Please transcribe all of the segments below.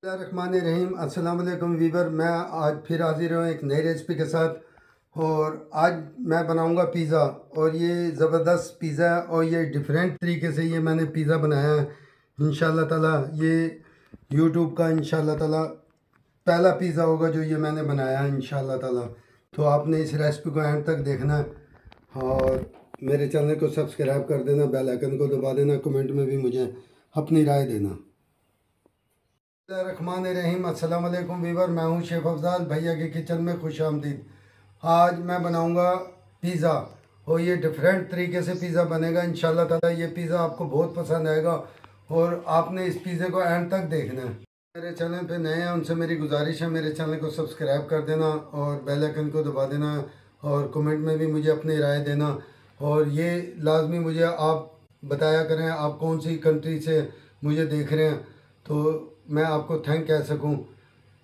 रहीम अस्सलाम वालेकुम वीवर। मैं आज फिर हाजिर हूँ एक नई रेसिपी के साथ और आज मैं बनाऊँगा पिज़्ज़ा। और ये ज़बरदस्त पिज़्ज़ा है और ये डिफरेंट तरीके से ये मैंने पिज़्ज़ा बनाया है। इंशाल्लाह ताला ये यूट्यूब का इंशाल्लाह ताला पहला पिज़्ज़ा होगा जो ये मैंने बनाया है इंशाल्लाह ताला। तो आपने इस रेसिपी को एंड तक देखना और मेरे चैनल को सब्सक्राइब कर देना, बेल आइकन को दबा देना, कमेंट में भी मुझे अपनी राय देना। रहमान रहीम अस्सलाम वालेकुम वीवर। मैं हूं शेफ़ अफजाल, भैया के किचन में खुश आमदीद। आज मैं बनाऊंगा पिज़्ज़ा और ये डिफरेंट तरीके से पिज़्ज़ा बनेगा इंशाल्लाह ताला। ये पिज़्ज़ा आपको बहुत पसंद आएगा और आपने इस पिज़्ज़े को एंड तक देखना है। मेरे चैनल पे नए हैं उनसे मेरी गुजारिश है मेरे चैनल को सब्सक्राइब कर देना और बेल आइकन को दबा देना और कमेंट में भी मुझे अपनी राय देना। और ये लाजमी मुझे आप बताया करें आप कौन सी कंट्री से मुझे देख रहे हैं तो मैं आपको थैंक कह सकूं।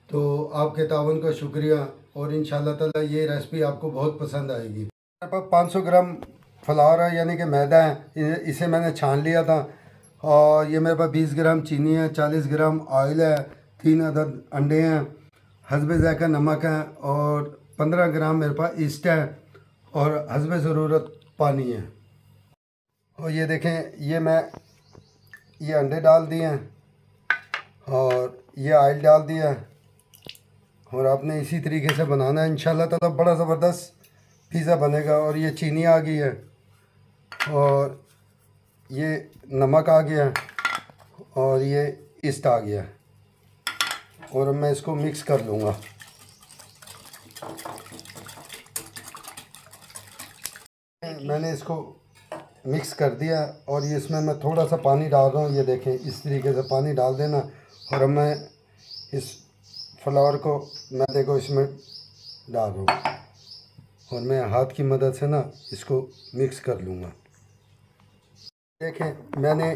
तो आपके तावन का शुक्रिया और इंशाल्लाह ताला ये रेसिपी आपको बहुत पसंद आएगी। मेरे पास 500 ग्राम फ्लावर है यानी कि मैदा है, इसे मैंने छान लिया था। और ये मेरे पास 20 ग्राम चीनी है, 40 ग्राम ऑयल है, 3 अदद अंडे हैं, हस्बे ज़ायक़ा नमक है और 15 ग्राम मेरे पास ईस्ट है और हस्बे ज़रूरत पानी है। और ये देखें ये अंडे डाल दिए हैं और ये ऑयल डाल दिया है और आपने इसी तरीके से बनाना है इंशाल्लाह ताला। बड़ा ज़बरदस्त पिज़्ज़ा बनेगा। और ये चीनी आ गई है और ये नमक आ गया और ये ईस्ट आ गया और मैं इसको मिक्स कर लूँगा। मैंने इसको मिक्स कर दिया और ये इसमें मैं थोड़ा सा पानी डाल रहा हूँ। ये देखें इस तरीके से पानी डाल देना और अब मैं इस फ्लावर को मैदे को इसमें डाल रहा हूँ और मैं हाथ की मदद से ना इसको मिक्स कर लूँगा। देखें मैंने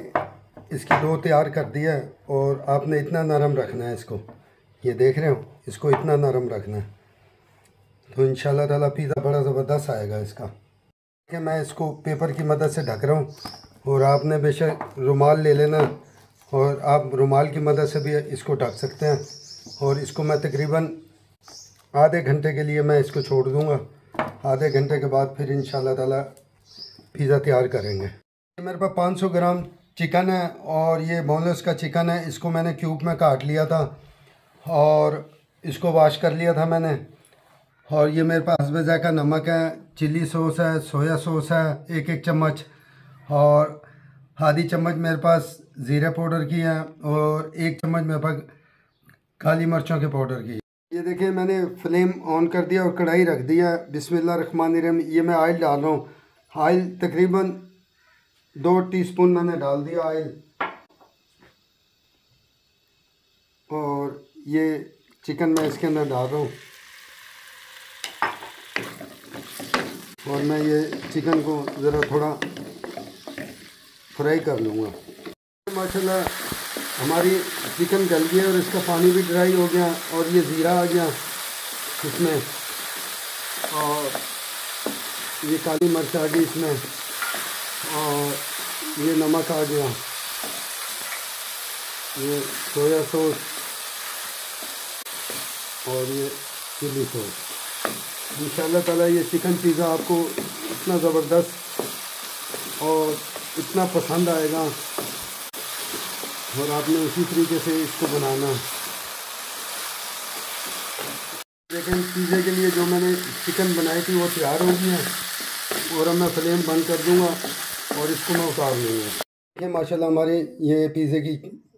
इसकी डो तैयार कर दिया है और आपने इतना नरम रखना है इसको। ये देख रहे हो इसको इतना नरम रखना है तो इंशाल्लाह ताला पिज़्ज़ा बड़ा ज़बरदस्त आएगा इसका। कि मैं इसको पेपर की मदद से ढक रहा हूँ और आपने बेशक रुमाल ले लेना और आप रुमाल की मदद से भी इसको ढक सकते हैं। और इसको मैं तकरीबन आधे घंटे के लिए मैं इसको छोड़ दूँगा। आधे घंटे के बाद फिर इंशाल्लाह ताला पिज़्ज़ा तैयार करेंगे। मेरे पास 500 ग्राम चिकन है और ये बोनलेस का चिकन है। इसको मैंने क्यूब में काट लिया था और इसको वॉश कर लिया था मैंने। और ये मेरे पास हस्बे ज़ायक़ा नमक है, चिली सॉस है, सोया सॉस है 1-1 चम्मच और आधी चम्मच मेरे पास ज़ीरा पाउडर की है और 1 चम्मच मेरे पास काली मिर्चों के पाउडर की। ये देखिए मैंने फ्लेम ऑन कर दिया और कढ़ाई रख दिया। बिस्मिल्लाहिर्रहमानिर्रहीम। ये मैं ऑयल डाल रहा हूँ। ऑयल तकरीबन 2 टीस्पून मैंने डाल दिया ऑयल। और ये चिकन मैं इसके अंदर डाल रहा हूँ और मैं ये चिकन को ज़रा थोड़ा फ्राई कर लूँगा। माशाल्लाह हमारी चिकन गल गई और इसका पानी भी ड्राई हो गया और ये ज़ीरा आ गया इसमें और ये काली मिर्च आ गई इसमें और ये नमक आ गया, ये सोया सॉस और ये चिली सॉस। इंशाल्लाह ताला ये चिकन पिज़्ज़ा आपको इतना ज़बरदस्त और इतना पसंद आएगा और आपने उसी तरीके से इसको बनाना। लेकिन पिज़्ज़े के लिए जो मैंने चिकन बनाई थी वो तैयार हो गई है और अब मैं फ्लेम बंद कर दूंगा और इसको मैं उतार लूँगा। देखिए माशाल्लाह हमारी ये पिज़्ज़े की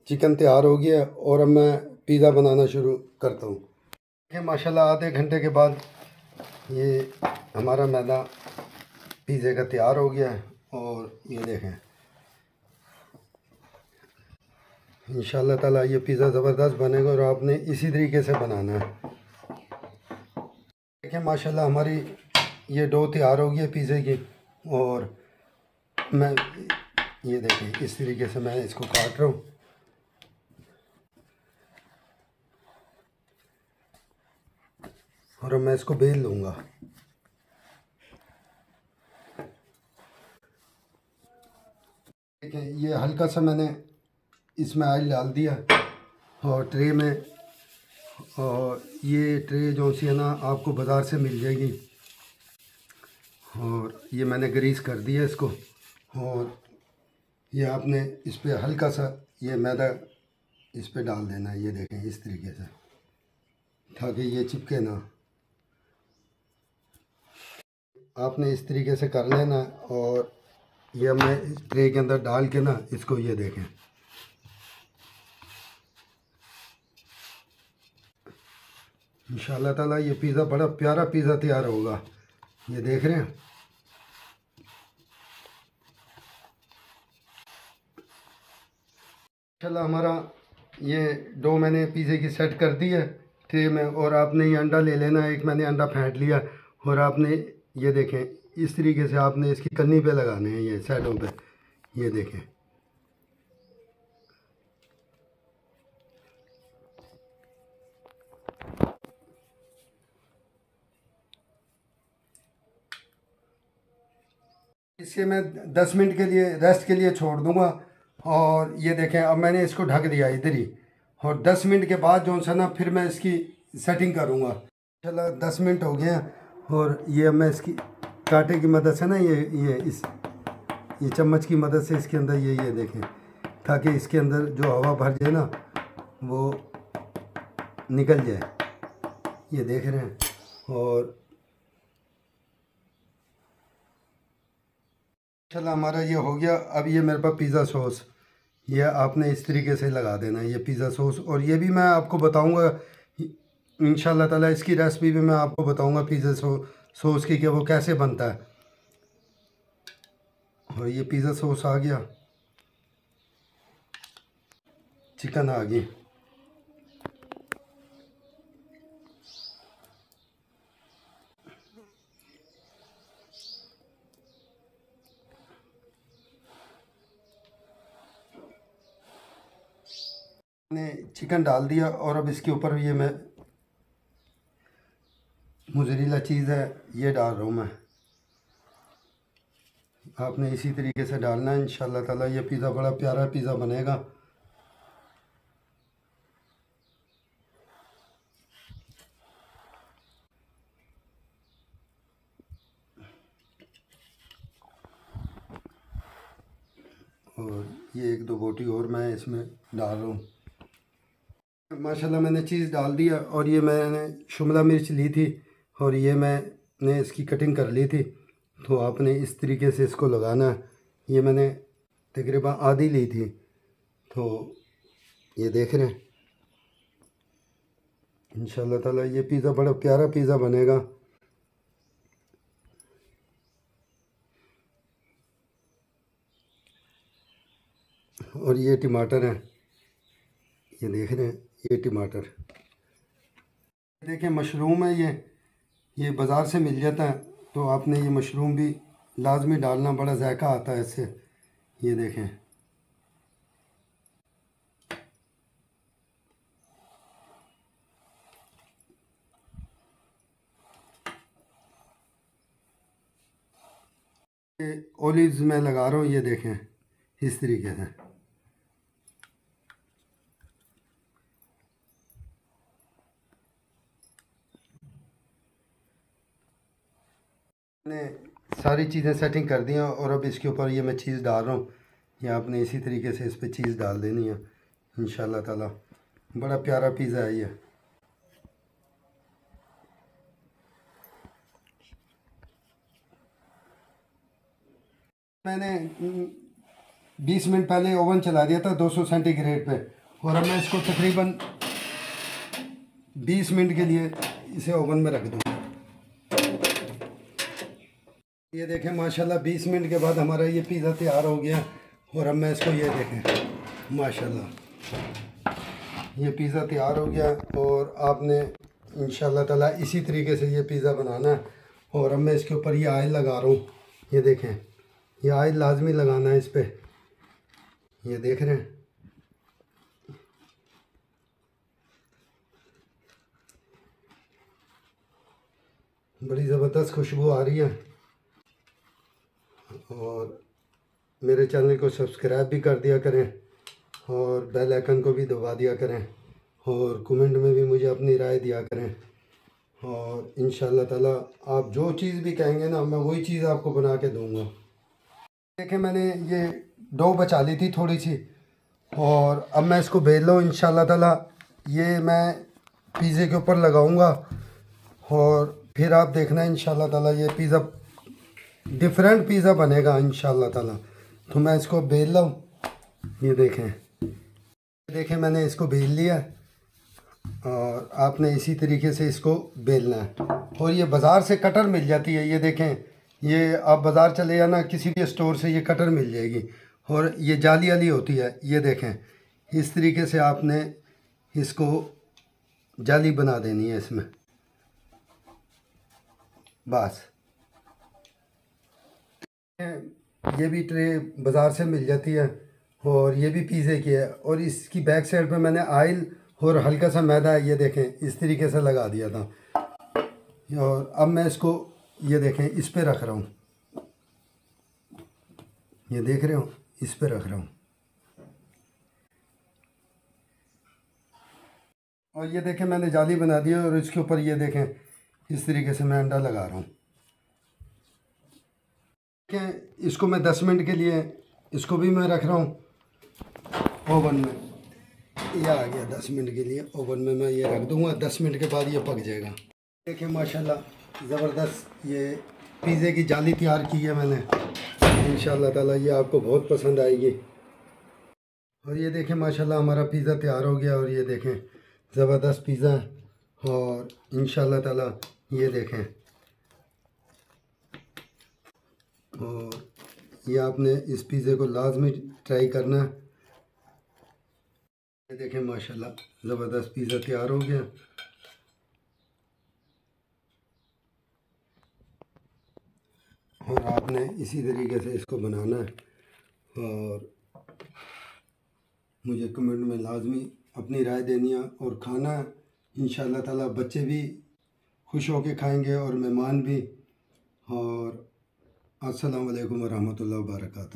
चिकन तैयार हो गया है और अब मैं पिज़्ज़ा बनाना शुरू करता हूँ। देखिए माशाल्लाह आधे घंटे के बाद ये हमारा मैदा पिज़्ज़े का तैयार हो गया है और ये देखें इंशाल्लाह ताला ये पिज़्ज़ा ज़बरदस्त बनेगा और आपने इसी तरीके से बनाना है। देखिए माशाल्लाह हमारी ये डो तैयार हो गई है पिज़्ज़े की और मैं ये देखिए इस तरीके से मैं इसको काट रहा हूँ और अब मैं इसको बेल लूँगा। देखिए ये हल्का सा मैंने इसमें ऑयल डाल दिया और ट्रे में, और ये ट्रे जो सी है ना आपको बाज़ार से मिल जाएगी। और ये मैंने ग्रीस कर दिया इसको, और ये आपने इस पर हल्का सा ये मैदा इस पर डाल देना है। ये देखें इस तरीके से, ताकि ये चिपके ना। आपने इस तरीके से कर लेना। और ये मैं इस ट्रे के अंदर डाल के ना इसको, ये देखें, इंशाल्लाह ताला ये पिज़्ज़ा बड़ा प्यारा पिज़्ज़ा तैयार होगा। ये देख रहे हैं। इंशाल्लाह हमारा ये डो मैंने पिज़्ज़े की सेट कर दी है ट्रे में। और आपने ये अंडा ले लेना है। एक मैंने अंडा फेंट लिया, और आपने ये देखें इस तरीके से आपने इसकी कन्नी पे लगाने हैं, ये साइडों पे। ये देखें, इसे मैं 10 मिनट के लिए रेस्ट के लिए छोड़ दूंगा। और ये देखें अब मैंने इसको ढक दिया इधर ही। और 10 मिनट के बाद जो सा ना फिर मैं इसकी सेटिंग करूंगा। चलो 10 मिनट हो गए हैं। और ये मैं इसकी कांटे की मदद से ना ये चम्मच की मदद से इसके अंदर ये देखें, ताकि इसके अंदर जो हवा भर जाए ना वो निकल जाए। ये देख रहे हैं। और चलो हमारा ये हो गया। अब ये मेरे पास पिज़्ज़ा सॉस, ये आपने इस तरीके से लगा देना है, ये पिज़्ज़ा सॉस। और ये भी मैं आपको बताऊंगा इंशाल्लाह ताला, इसकी रेसिपी भी मैं आपको बताऊंगा पिज़्ज़ा सॉस की, कि वो कैसे बनता है। और ये पिज़्ज़ा सॉस आ गया, चिकन आ गई। मैंने चिकन डाल दिया, और अब इसके ऊपर ये मैं मोज़रेला चीज़ है ये डाल रहा हूँ मैं। आपने इसी तरीके से डालना है। इंशाल्लाह ताला ये पिज़्ज़ा बड़ा प्यारा पिज़्ज़ा बनेगा। और ये एक दो बोटी और मैं इसमें डाल रहा हूँ। माशाल्लाह मैंने चीज़ डाल दिया। और ये मैंने शिमला मिर्च ली थी, और ये मैंने इसकी कटिंग कर ली थी। तो आपने इस तरीके से इसको लगाना है। ये मैंने तकरीबन आधी ली थी। तो ये देख रहे हैं, इंशाल्लाह ताला ये पिज़्ज़ा बड़ा प्यारा पिज़्ज़ा बनेगा। और ये टमाटर है, ये देख रहे हैं, ये टमाटर। देखें मशरूम है, ये बाज़ार से मिल जाता है। तो आपने ये मशरूम भी लाजमी डालना, बड़ा जायका आता है इससे। ये देखें, ये ओलिव्स मैं लगा रहा हूँ। ये देखें इस तरीके से। मैंने सारी चीज़ें सेटिंग कर दी हैं। और अब इसके ऊपर ये मैं चीज़ डाल रहा हूँ। ये आपने इसी तरीके से इस पर चीज़ डाल देनी है। इंशाल्लाह ताला बड़ा प्यारा पिज़्ज़ा है ये। मैंने 20 मिनट पहले ओवन चला दिया था 200 सेंटीग्रेड पे। और अब मैं इसको तकरीबन 20 मिनट के लिए इसे ओवन में रख दूँ। ये देखें माशाल्लाह 20 मिनट के बाद हमारा ये पिज़्ज़ा तैयार हो गया। और अब मैं इसको, ये देखें माशाल्लाह ये पिज़्ज़ा तैयार हो गया। और आपने इंशाल्लाह ताला इसी तरीके से ये पिज़्ज़ा बनाना है। और अब मैं इसके ऊपर ये ऑयल लगा रहा हूँ। ये देखें, ये ऑयल लाजमी लगाना है इस पर। ये देख रहे हैं, बड़ी ज़बरदस्त खुशबू आ रही है। और मेरे चैनल को सब्सक्राइब भी कर दिया करें, और बेल आइकन को भी दबा दिया करें, और कमेंट में भी मुझे अपनी राय दिया करें। और इंशाल्लाह ताला आप जो चीज़ भी कहेंगे ना, मैं वही चीज़ आपको बना के दूँगा। देखें, मैंने ये डो बचा ली थी थोड़ी सी, और अब मैं इसको बेल लूँ इंशाल्लाह ताला। ये मैं पिज़्ज़े के ऊपर लगाऊंगा और फिर आप देखना इंशाल्लाह ताला ये पिज़्ज़ा डिफरेंट पिज़्ज़ा बनेगा इंशाल्लाह ताला। तो मैं इसको बेल लूँ। ये देखें मैंने इसको बेल लिया, और आपने इसी तरीके से इसको बेलना है। और ये बाज़ार से कटर मिल जाती है, ये देखें, ये आप बाज़ार चले जाना किसी भी स्टोर से, ये कटर मिल जाएगी। और ये जाली वाली होती है, ये देखें, इस तरीके से आपने इसको जाली बना देनी है इसमें, बस। ये भी ट्रे बाज़ार से मिल जाती है, और ये भी पिज़्ज़े की है। और इसकी बैक साइड पे मैंने आयल और हल्का सा मैदा है, ये देखें, इस तरीके से लगा दिया था। और अब मैं इसको, ये देखें, इस पे रख रहा हूँ, ये देख रहे हो, इस पे रख रहा हूँ। और ये देखें मैंने जाली बना दी है, और इसके ऊपर ये देखें इस तरीके से मैं अंडा लगा रहा हूँ। देखें, इसको मैं 10 मिनट के लिए इसको भी मैं रख रहा हूँ ओवन में। ये आ गया 10 मिनट के लिए ओवन में, मैं ये रख दूँगा। 10 मिनट के बाद ये पक जाएगा। देखिए माशाल्लाह ज़बरदस्त ये पिज़्ज़े की जाली तैयार की है मैंने। इंशाल्लाह ताला ये आपको बहुत पसंद आएगी। और ये देखें माशाल्लाह हमारा पिज़्ज़ा तैयार हो गया। और ये देखें ज़बरदस्त पिज़्ज़ा, और इंशाल्लाह ताला ये देखें। और ये आपने इस पिज़्ज़े को लाजमी ट्राई करना है। ये देखें माशाल्लाह ज़बरदस्त पिज़्ज़ा तैयार हो गया। और आपने इसी तरीके से इसको बनाना है। और मुझे कमेंट में लाजमी अपनी राय देनी है और खाना है। इंशाल्लाह ताला बच्चे भी खुश होके खाएंगे और मेहमान भी। और अस्सलाम वालेकुम व रहमतुल्लाहि व बरकातहू।